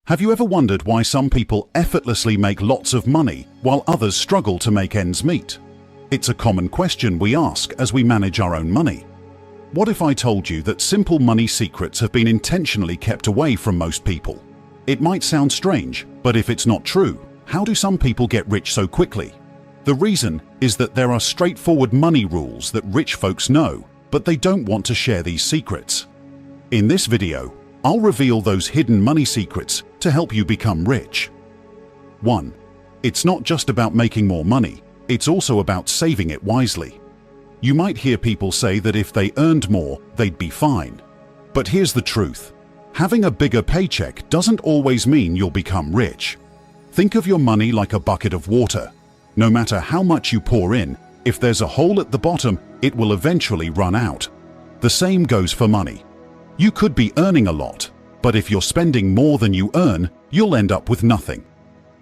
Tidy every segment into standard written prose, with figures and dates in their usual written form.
Have you ever wondered why some people effortlessly make lots of money while others struggle to make ends meet? It's a common question we ask as we manage our own money. What if I told you that simple money secrets have been intentionally kept away from most people? It might sound strange, but if it's not true, how do some people get rich so quickly? The reason is that there are straightforward money rules that rich folks know, but they don't want to share these secrets. In this video, I'll reveal those hidden money secrets to help you become rich. 1. It's not just about making more money, it's also about saving it wisely. You might hear people say that if they earned more, they'd be fine. But here's the truth. Having a bigger paycheck doesn't always mean you'll become rich. Think of your money like a bucket of water. No matter how much you pour in, if there's a hole at the bottom, it will eventually run out. The same goes for money. You could be earning a lot, but if you're spending more than you earn, you'll end up with nothing.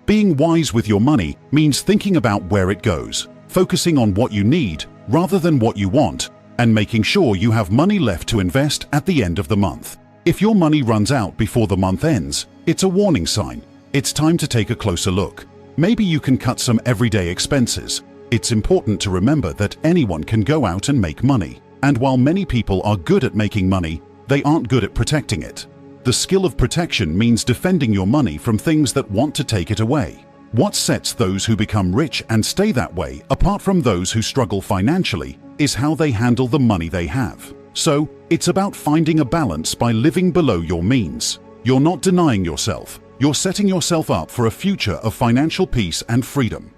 Being wise with your money means thinking about where it goes, focusing on what you need rather than what you want, and making sure you have money left to invest at the end of the month. If your money runs out before the month ends, it's a warning sign. It's time to take a closer look. Maybe you can cut some everyday expenses. It's important to remember that anyone can go out and make money. And while many people are good at making money, they aren't good at protecting it. The skill of protection means defending your money from things that want to take it away. What sets those who become rich and stay that way apart from those who struggle financially is how they handle the money they have. So, it's about finding a balance by living below your means. You're not denying yourself. You're setting yourself up for a future of financial peace and freedom.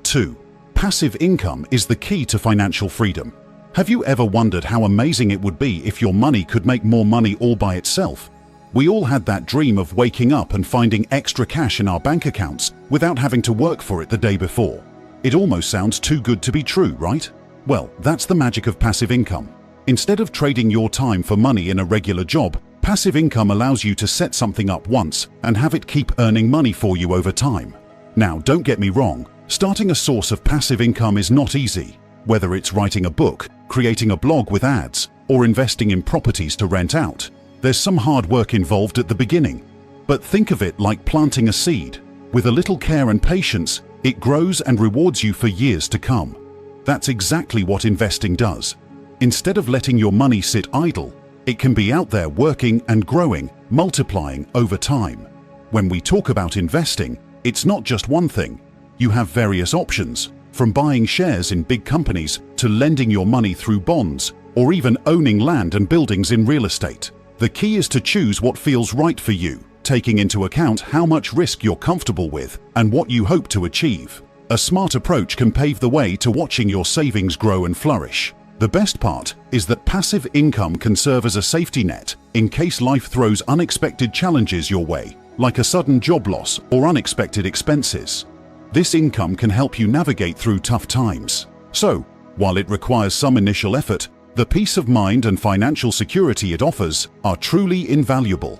2. Passive income is the key to financial freedom. Have you ever wondered how amazing it would be if your money could make more money all by itself? We all had that dream of waking up and finding extra cash in our bank accounts without having to work for it the day before. It almost sounds too good to be true, right? Well, that's the magic of passive income. Instead of trading your time for money in a regular job, passive income allows you to set something up once and have it keep earning money for you over time. Now, don't get me wrong, starting a source of passive income is not easy. Whether it's writing a book, creating a blog with ads, or investing in properties to rent out, there's some hard work involved at the beginning. But think of it like planting a seed. With a little care and patience, it grows and rewards you for years to come. That's exactly what investing does. Instead of letting your money sit idle, it can be out there working and growing, multiplying over time. When we talk about investing, it's not just one thing. You have various options, from buying shares in big companies to lending your money through bonds, or even owning land and buildings in real estate. The key is to choose what feels right for you, taking into account how much risk you're comfortable with and what you hope to achieve. A smart approach can pave the way to watching your savings grow and flourish. The best part is that passive income can serve as a safety net in case life throws unexpected challenges your way, like a sudden job loss or unexpected expenses. This income can help you navigate through tough times. So, while it requires some initial effort, the peace of mind and financial security it offers are truly invaluable.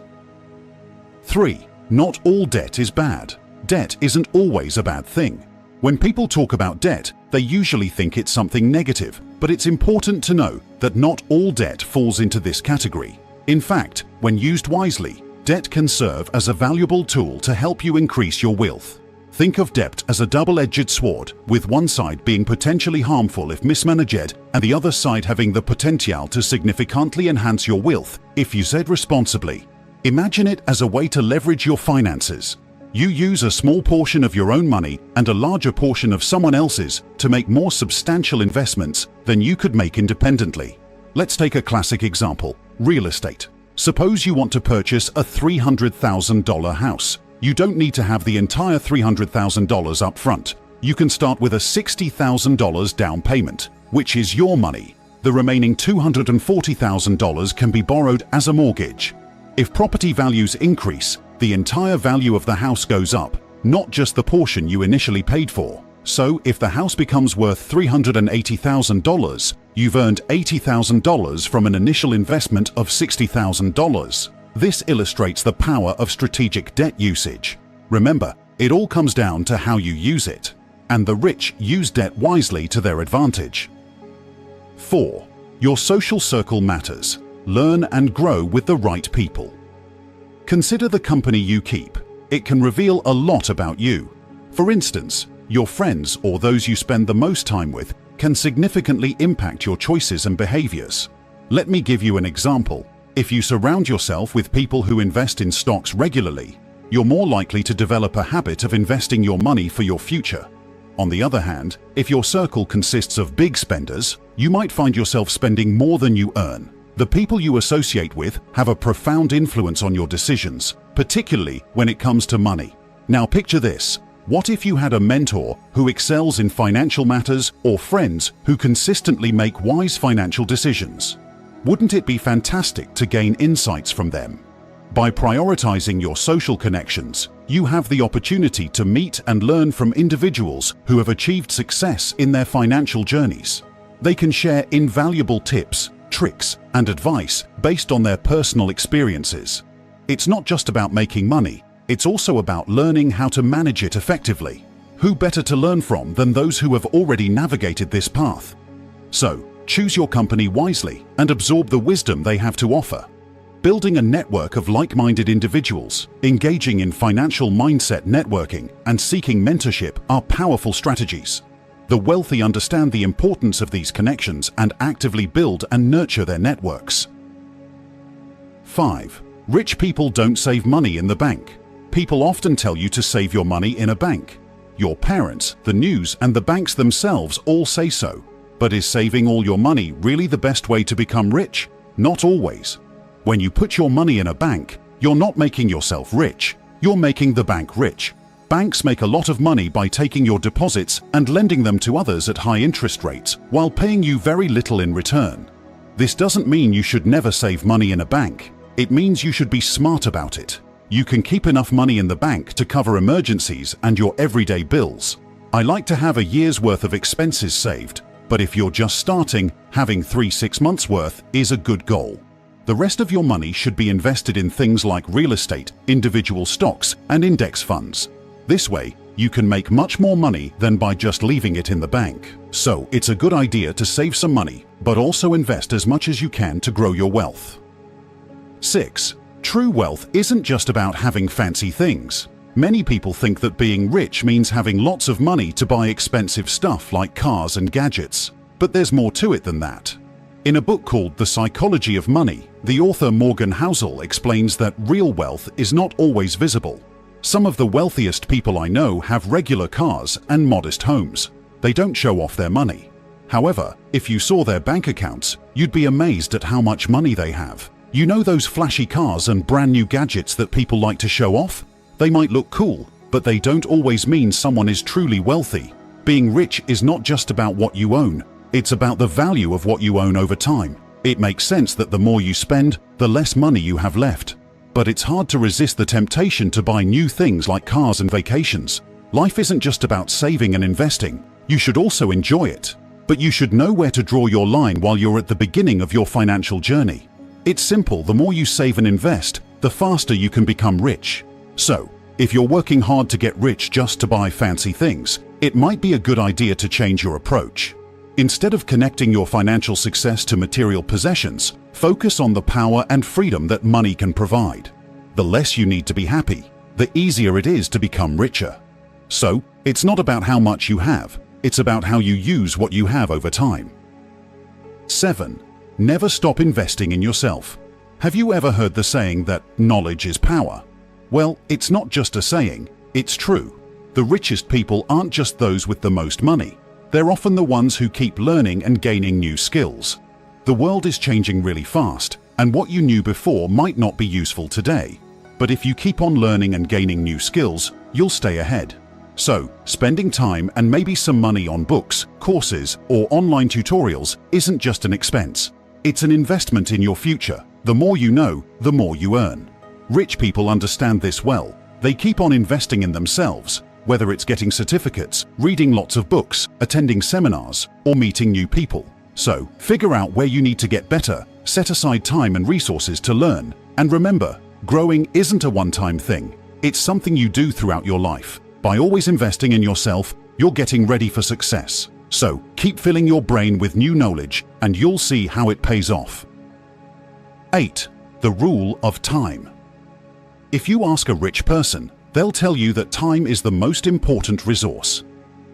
3. Not all debt is bad. Debt isn't always a bad thing. When people talk about debt, they usually think it's something negative, but it's important to know that not all debt falls into this category. In fact, when used wisely, debt can serve as a valuable tool to help you increase your wealth. Think of debt as a double-edged sword, with one side being potentially harmful if mismanaged and the other side having the potential to significantly enhance your wealth if used responsibly. Imagine it as a way to leverage your finances. You use a small portion of your own money and a larger portion of someone else's to make more substantial investments than you could make independently. Let's take a classic example: real estate. Suppose you want to purchase a $300,000 house. You don't need to have the entire $300,000 up front. You can start with a $60,000 down payment, which is your money. The remaining $240,000 can be borrowed as a mortgage. If property values increase, the entire value of the house goes up, not just the portion you initially paid for. So, if the house becomes worth $380,000, you've earned $80,000 from an initial investment of $60,000. This illustrates the power of strategic debt usage. Remember, it all comes down to how you use it, and the rich use debt wisely to their advantage. 4. Your social circle matters. Learn and grow with the right people. Consider the company you keep. It can reveal a lot about you. For instance, your friends or those you spend the most time with can significantly impact your choices and behaviors. Let me give you an example. If you surround yourself with people who invest in stocks regularly, you're more likely to develop a habit of investing your money for your future. On the other hand, if your circle consists of big spenders, you might find yourself spending more than you earn. The people you associate with have a profound influence on your decisions, particularly when it comes to money. Now picture this. What if you had a mentor who excels in financial matters or friends who consistently make wise financial decisions? Wouldn't it be fantastic to gain insights from them? By prioritizing your social connections, you have the opportunity to meet and learn from individuals who have achieved success in their financial journeys. They can share invaluable tips, tricks, and advice based on their personal experiences. It's not just about making money, it's also about learning how to manage it effectively. Who better to learn from than those who have already navigated this path? So, choose your company wisely and absorb the wisdom they have to offer. Building a network of like-minded individuals, engaging in financial mindset networking, and seeking mentorship are powerful strategies. The wealthy understand the importance of these connections and actively build and nurture their networks. 5. Rich people don't save money in the bank. People often tell you to save your money in a bank. Your parents, the news, and the banks themselves all say so. But is saving all your money really the best way to become rich? Not always. When you put your money in a bank, you're not making yourself rich, you're making the bank rich. Banks make a lot of money by taking your deposits and lending them to others at high interest rates while paying you very little in return. This doesn't mean you should never save money in a bank. It means you should be smart about it. You can keep enough money in the bank to cover emergencies and your everyday bills. I like to have a year's worth of expenses saved, but if you're just starting, having 3-6 months worth is a good goal. The rest of your money should be invested in things like real estate, individual stocks, and index funds. This way, you can make much more money than by just leaving it in the bank. So, it's a good idea to save some money, but also invest as much as you can to grow your wealth. 6. True wealth isn't just about having fancy things. Many people think that being rich means having lots of money to buy expensive stuff like cars and gadgets. But there's more to it than that. In a book called The Psychology of Money, the author Morgan Housel explains that real wealth is not always visible. Some of the wealthiest people I know have regular cars and modest homes. They don't show off their money. However, if you saw their bank accounts, you'd be amazed at how much money they have. You know those flashy cars and brand new gadgets that people like to show off? They might look cool, but they don't always mean someone is truly wealthy. Being rich is not just about what you own. It's about the value of what you own over time. It makes sense that the more you spend, the less money you have left. But it's hard to resist the temptation to buy new things like cars and vacations. Life isn't just about saving and investing. You should also enjoy it. But you should know where to draw your line while you're at the beginning of your financial journey. It's simple. The more you save and invest, the faster you can become rich. So, if you're working hard to get rich just to buy fancy things, it might be a good idea to change your approach. Instead of connecting your financial success to material possessions, focus on the power and freedom that money can provide. The less you need to be happy, the easier it is to become richer. So, it's not about how much you have, it's about how you use what you have over time. 7. Never stop investing in yourself. Have you ever heard the saying that knowledge is power? Well, it's not just a saying, it's true. The richest people aren't just those with the most money. They're often the ones who keep learning and gaining new skills. The world is changing really fast, and what you knew before might not be useful today. But if you keep on learning and gaining new skills, you'll stay ahead. So, spending time and maybe some money on books, courses, or online tutorials isn't just an expense. It's an investment in your future. The more you know, the more you earn. Rich people understand this well. They keep on investing in themselves, whether it's getting certificates, reading lots of books, attending seminars, or meeting new people. So, figure out where you need to get better, set aside time and resources to learn, and remember, growing isn't a one-time thing. It's something you do throughout your life. By always investing in yourself, you're getting ready for success. So, keep filling your brain with new knowledge, and you'll see how it pays off. 8. The rule of time. If you ask a rich person, they'll tell you that time is the most important resource.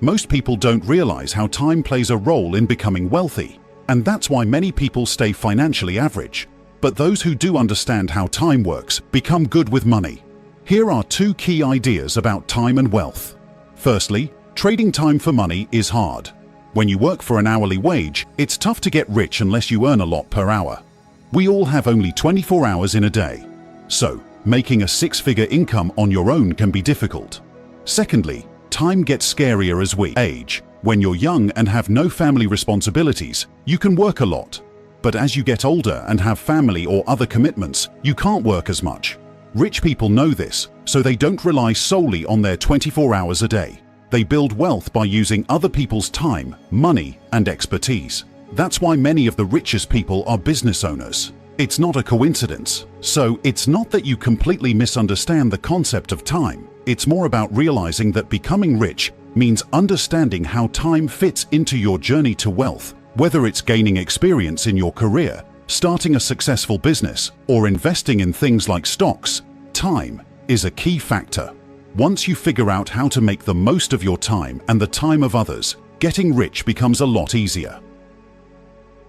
Most people don't realize how time plays a role in becoming wealthy, and that's why many people stay financially average. But those who do understand how time works become good with money. Here are 2 key ideas about time and wealth. Firstly, trading time for money is hard. When you work for an hourly wage, it's tough to get rich unless you earn a lot per hour. We all have only 24 hours in a day. So, making a 6-figure income on your own can be difficult. Secondly, time gets scarier as we age. When you're young and have no family responsibilities, you can work a lot. But as you get older and have family or other commitments, you can't work as much. Rich people know this, so they don't rely solely on their 24 hours a day. They build wealth by using other people's time, money, and expertise. That's why many of the richest people are business owners. It's not a coincidence. So it's not that you completely misunderstand the concept of time. It's more about realizing that becoming rich means understanding how time fits into your journey to wealth. Whether it's gaining experience in your career, starting a successful business, or investing in things like stocks, time is a key factor. Once you figure out how to make the most of your time and the time of others, getting rich becomes a lot easier.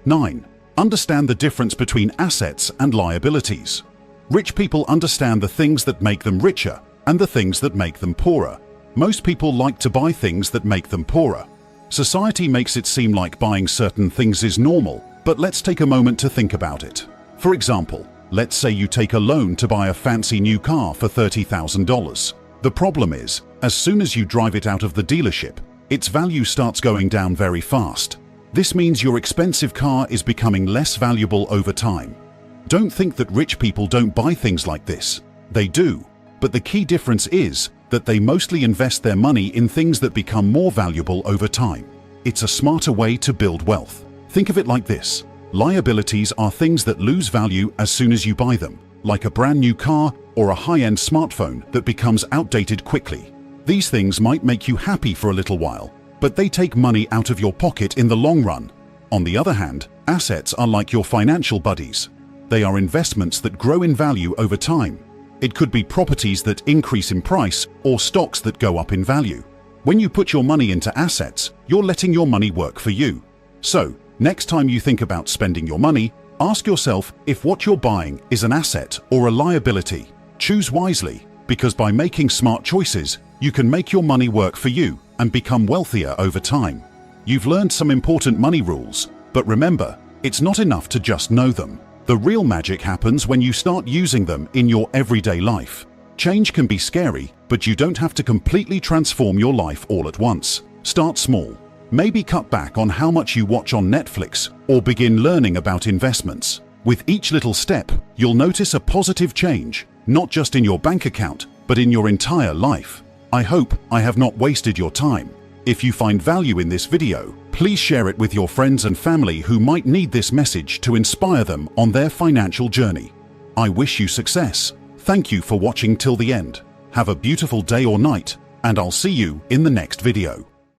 9. Understand the difference between assets and liabilities. Rich people understand the things that make them richer and the things that make them poorer. Most people like to buy things that make them poorer. Society makes it seem like buying certain things is normal, but let's take a moment to think about it. For example, let's say you take a loan to buy a fancy new car for $30,000. The problem is, as soon as you drive it out of the dealership, its value starts going down very fast. This means your expensive car is becoming less valuable over time. Don't think that rich people don't buy things like this. They do, but the key difference is that they mostly invest their money in things that become more valuable over time. It's a smarter way to build wealth. Think of it like this. Liabilities are things that lose value as soon as you buy them, like a brand new car or a high-end smartphone that becomes outdated quickly. These things might make you happy for a little while, but they take money out of your pocket in the long run. On the other hand, assets are like your financial buddies. They are investments that grow in value over time. It could be properties that increase in price or stocks that go up in value. When you put your money into assets, you're letting your money work for you. So, next time you think about spending your money, ask yourself if what you're buying is an asset or a liability. Choose wisely, because by making smart choices, you can make your money work for you and become wealthier over time. You've learned some important money rules, but remember, it's not enough to just know them. The real magic happens when you start using them in your everyday life. Change can be scary, but you don't have to completely transform your life all at once. Start small. Maybe cut back on how much you watch on Netflix or begin learning about investments. With each little step, you'll notice a positive change, not just in your bank account, but in your entire life. I hope I have not wasted your time. If you find value in this video, please share it with your friends and family who might need this message to inspire them on their financial journey. I wish you success. Thank you for watching till the end. Have a beautiful day or night, and I'll see you in the next video.